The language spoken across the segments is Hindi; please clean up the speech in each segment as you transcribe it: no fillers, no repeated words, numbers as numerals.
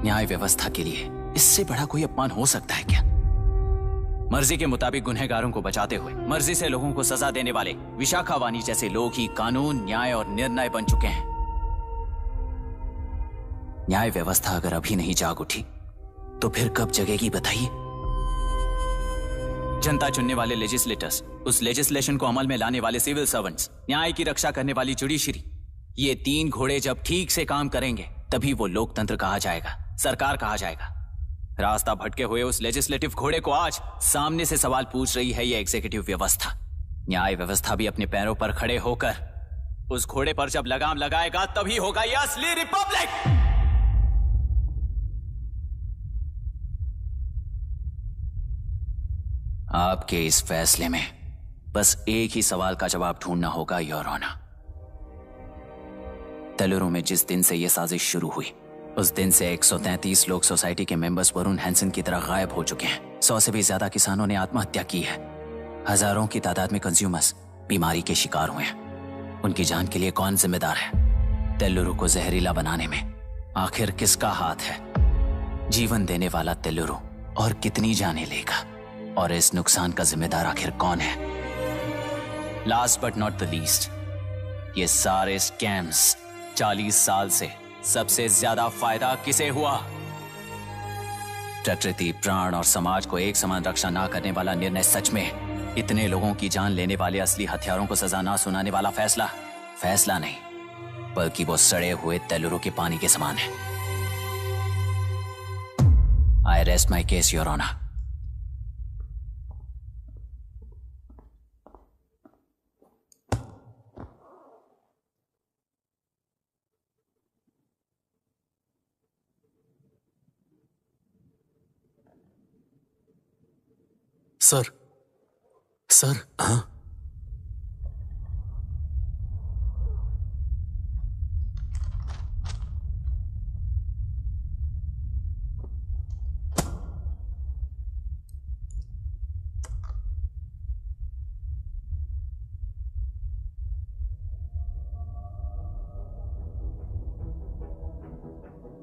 न्याय व्यवस्था के लिए इससे बड़ा कोई अपमान हो सकता है क्या? मर्जी के मुताबिक गुनहगारों को बचाते हुए मर्जी से लोगों को सजा देने वाले विशाखा वानी जैसे लोग ही कानून, न्याय और निर्णय बन चुके हैं। न्याय व्यवस्था अगर अभी नहीं जाग उठी तो फिर कब जगेगी बताइए? जनता चुनने वाले लेजिस्लेटर्स, उस लेजिस्लेशन को अमल में लाने वाले सिविल सर्वेंट्स, न्याय की रक्षा करने वाली जुडिशरी, ये तीन घोड़े जब ठीक से काम करेंगे तभी वो लोकतंत्र कहा जाएगा, सरकार कहा जाएगा। रास्ता भटके हुए उस लेजिस्लेटिव घोड़े को आज सामने से सवाल पूछ रही है ये एग्जीक्यूटिव व्यवस्था। न्याय व्यवस्था भी अपने पैरों पर खड़े होकर उस घोड़े पर जब लगाम लगाएगा तभी होगा ये असली रिपब्लिक। आपके इस फैसले में बस एक ही सवाल का जवाब ढूंढना होगा योर ऑनर। तेलुरु में जिस दिन से यह साजिश शुरू हुई उस दिन से 133 लोग सोसाइटी के मेंबर्स वरुण हैंसन की तरह गायब हो चुके हैं। 100 से भी ज्यादा किसानों ने आत्महत्या की है। हजारों की तादाद में कंज्यूमर्स बीमारी के शिकार हुए हैं। उनकी जान के लिए कौन जिम्मेदार है? तेलुरु को जहरीला बनाने में आखिर किसका हाथ है? जीवन देने वाला तेलुरु और कितनी जाने लेगा? और इस नुकसान का जिम्मेदार आखिर कौन है? Last but not the least, ये सारे स्कैम्स 40 साल से सबसे ज्यादा फायदा किसे हुआ? प्रकृति, प्राण और समाज को एक समान रक्षा ना करने वाला निर्णय सच में इतने लोगों की जान लेने वाले असली हथियारों को सजा ना सुनाने वाला फैसला नहीं बल्कि वो सड़े हुए तेलुरु के पानी के समान है। I rest my case your honour. Sir, हाँ?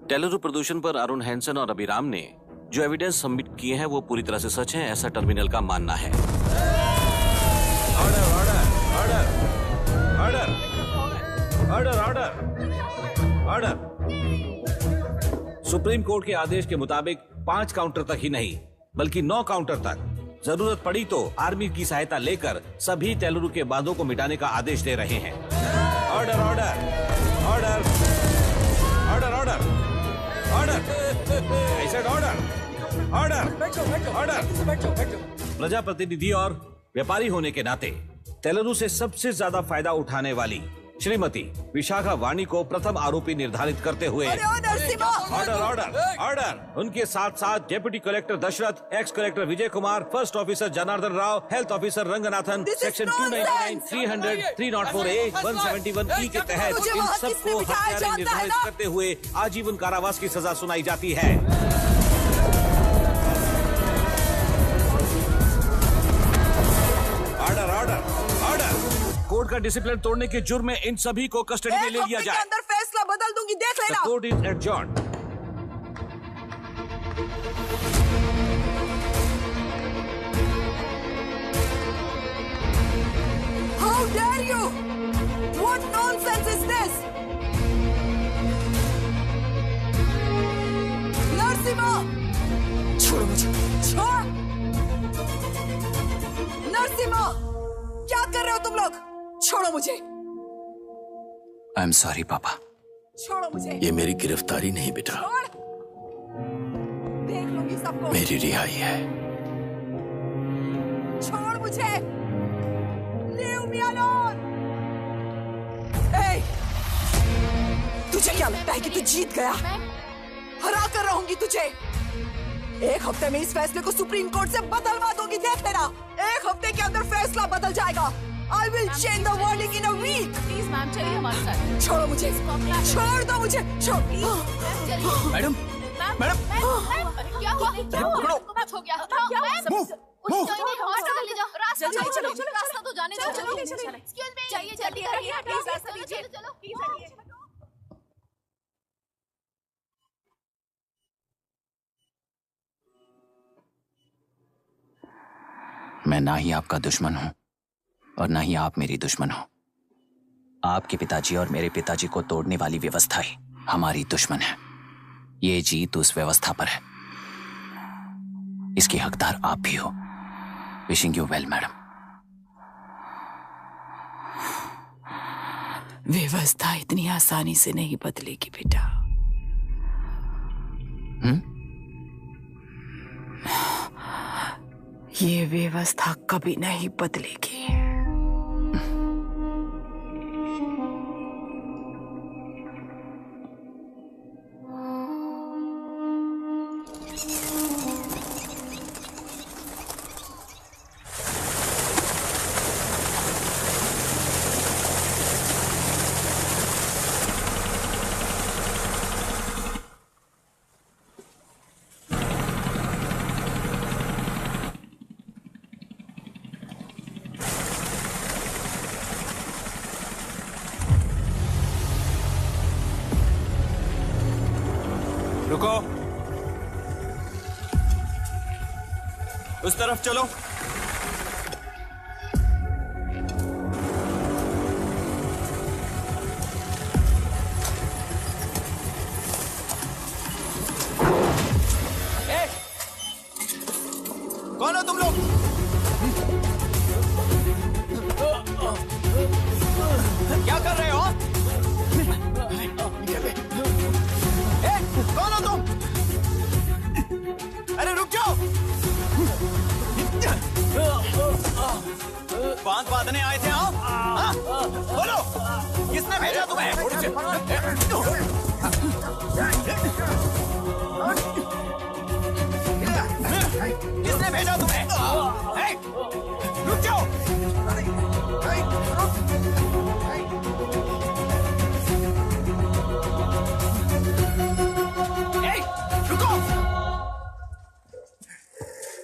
तेलुरु प्रदूषण पर अरुण हैंसन और अभिराम ने जो एविडेंस सबमिट किए हैं वो पूरी तरह से सच है, ऐसा टर्मिनल का मानना है। Order order order order order order. Supreme court के आदेश के मुताबिक 5 काउंटर तक ही नहीं बल्कि 9 काउंटर तक जरूरत पड़ी तो आर्मी की सहायता लेकर सभी तेलुरु के बांधों को मिटाने का आदेश दे रहे हैं। Order order order order order order. I said order order order. प्रजाप्रतिनिधि और व्यापारी होने के नाते तेलुरु से सबसे ज्यादा फायदा उठाने वाली श्रीमती विशाखा वानी को प्रथम आरोपी निर्धारित करते हुए ऑर्डर ऑर्डर ऑर्डर। उनके साथ साथ deputy collector Dasharath, ex collector Vijay Kumar, first officer Janardhan Rao, health officer Ranganathan, section 299, 300, 304A, 171E के तहत इन सबको हत्यारे निर्धारित करते हुए आजीवन कारावास की सजा सुनाई जाती है। कोर्ट का डिसिप्लिन तोड़ने के जुर्म में इन सभी को कस्टडी में ले लिया जाए। अंदर फैसला बदल दूंगी, देख लेना। Court is adjourned. How dare you? What nonsense is this? Narasimha, छोड़ो मुझे, छोड़। नरसिम्हा, क्या कर रहे हो तुम लोग? छोड़ो मुझे। आई एम सॉरी पापा। छोड़ो मुझे। ये मेरी गिरफ्तारी नहीं बेटा, छोड़। देख लूंगी सबको। मेरी रिहाई है। छोड़ मुझे। Leave me alone. Hey, तुझे क्या लगता है कि तू जीत गया? हरा कर रहूंगी तुझे। एक हफ्ते में इस फैसले को सुप्रीम कोर्ट से बदलवा दूंगी, देख लेना। एक हफ्ते के अंदर फैसला बदल जाएगा। I will change the verdict in a week. Please ma'am, चलिए हमारे साथ। छोड़ो मुझे, छोड़ दो मुझे, छोड़। मैडम, मैडम, क्या हुआ? कुछ हो गया? रास्ता तो जाने दो। एक्सक्यूज मी, चाहिए जल्दी। मैं ना ही आपका दुश्मन हूं और ना ही आप मेरी दुश्मन हो। आपके पिताजी और मेरे पिताजी को तोड़ने वाली व्यवस्था ही हमारी दुश्मन है। ये जीत उस व्यवस्था पर है। इसकी हकदार आप भी हो। Wishing you well madam. व्यवस्था इतनी आसानी से नहीं बदलेगी बेटा। ये व्यवस्था कभी नहीं बदलेगी। रुको, उस तरफ चलो। कौन हो तुम लोग? क्या कर रहे हो? कौन हो तुम? अरे रुक जाओ। बांध बांधने आए थे आप? हाँ? बोलो, किसने भेजा तुम्हें? किसने भेजा तुम्हें? रुक जाओ।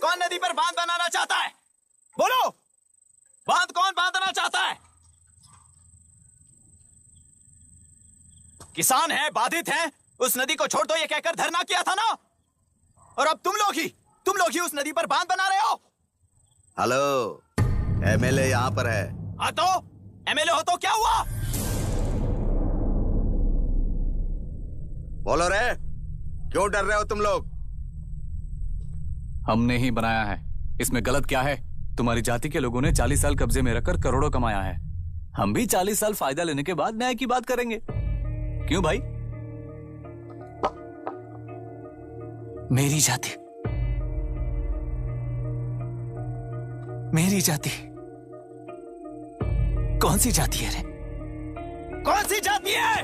कौन नदी पर बांध बनाना चाहता है? बोलो, बांध कौन बांधना चाहता है? किसान हैं, बाधित हैं, उस नदी को छोड़ दो ये कहकर धरना किया था ना। और अब तुम लोग ही उस नदी पर बांध बना रहे हो। हेलो, एमएलए यहाँ पर है। हाँ तो एमएलए हो तो क्या हुआ? बोलो रे, क्यों डर रहे हो तुम लोग? हमने ही बनाया है, इसमें गलत क्या है? तुम्हारी जाति के लोगों ने 40 साल कब्जे में रखकर करोड़ों कमाया है। हम भी 40 साल फायदा लेने के बाद न्याय की बात करेंगे। क्यों भाई? मेरी जाति, मेरी जाति कौन सी जाति है रे? कौन सी जाति है?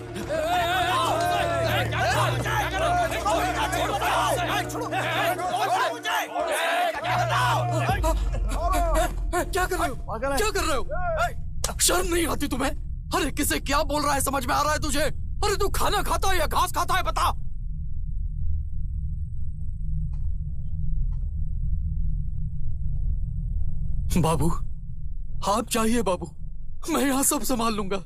क्या कर रहे हो? क्या कर रहे हो? शर्म नहीं आती तुम्हें? अरे किसे क्या बोल रहा है, समझ में आ रहा है तुझे? अरे तू खाना खाता है या घास खाता है, बता। बाबू, आप चाहिए बाबू, मैं यहां सब संभाल लूंगा।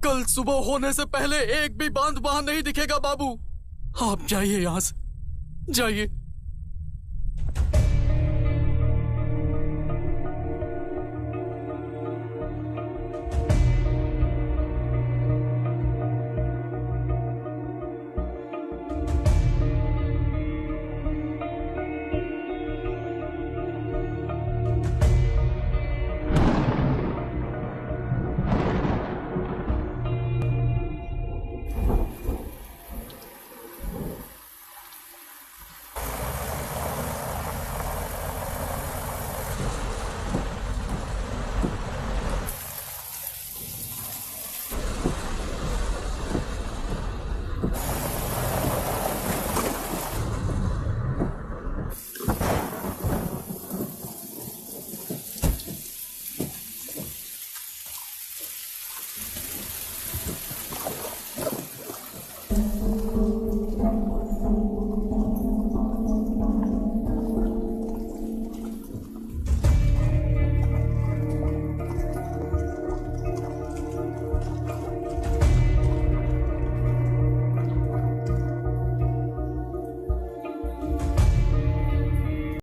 कल सुबह होने से पहले एक भी बांध वहां नहीं दिखेगा बाबू। आप जाइए यहां से, जाइए।